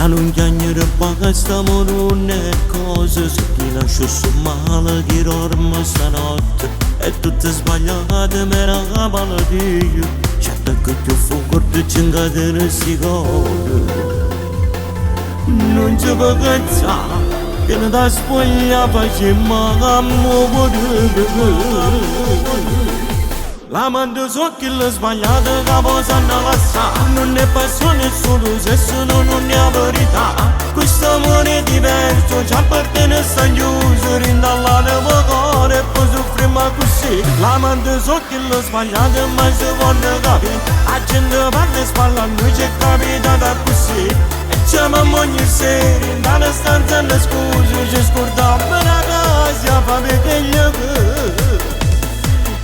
non chiagnere poca stiamo non è cosa, se ti lascio su male che dormo stanotte e tutte sbagliate me la capala di io, certo che più forte c'è in si gode. Non ci può cazzare che non ti spoglia facciamo la mando so che l'ho sbagliata che posa andare a non è passione solo sesso non è verità, questo amore diverso ci appartiene a San Giuso rindallare il cuore e poi soffriamo così. La mando so che l'ho sbagliata ma si può capire, la gente parla e spalla noi ci è capitata così e chiamiamo ogni sera in una stanza e scusi ci scordiamo la casa fa perché gli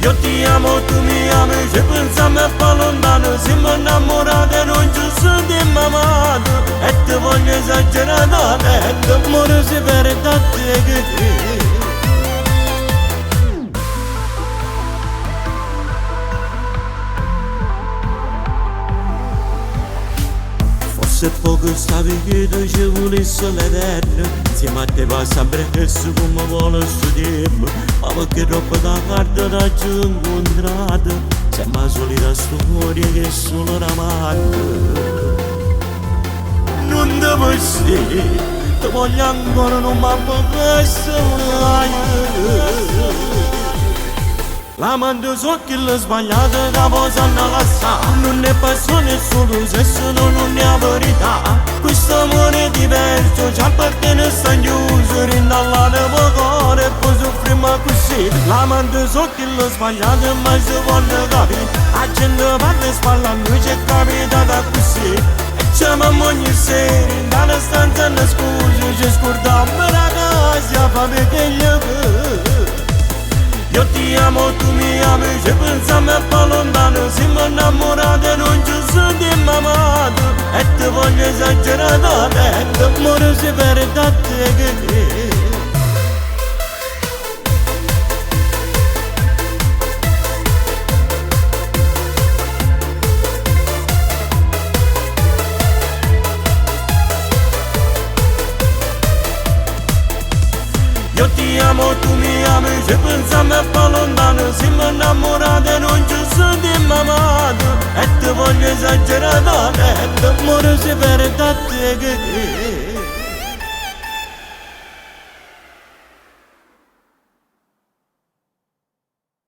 io ti amo, tu mi ami, se pensiamo a fa lontano, siamo innamorati e non ci sentiamo amati e ti voglio esagerare e l'amore si perde da te che te. Se poco stavi che tu ci volessi l'eterno, insieme a te va sempre adesso come vuole studiare, ma perché troppo da parte da ci incontrato, sembra la solita storia che solo oramai. Non ti posso, ti voglio ancora, non mi questo mai. La mando so che l'ho sbagliata che posa andare a non è passione solo sesso non è verità, questo amore diverso ci appartiene a San Giuso rindallare il cuore e poi soffriamo così. La mando so che l'ho sbagliata ma si può capire, la gente parla e spalla noi ci è capitata così e chiamiamo ogni sera in una stanza e scusi ci scordiamo la casa fa perché gli io ti amo, tu mi ami, se pensiamo a fa lontano, siamo innamorati e non ci sentiamo amati e ti voglio esagerare e l'amore si perde da te che te. Io ti amo, tu mi ami, se pensiamo a fa lontano, siamo innamorati e non ci sentiamo amati e ti voglio esagerare e l'amore si perde da te che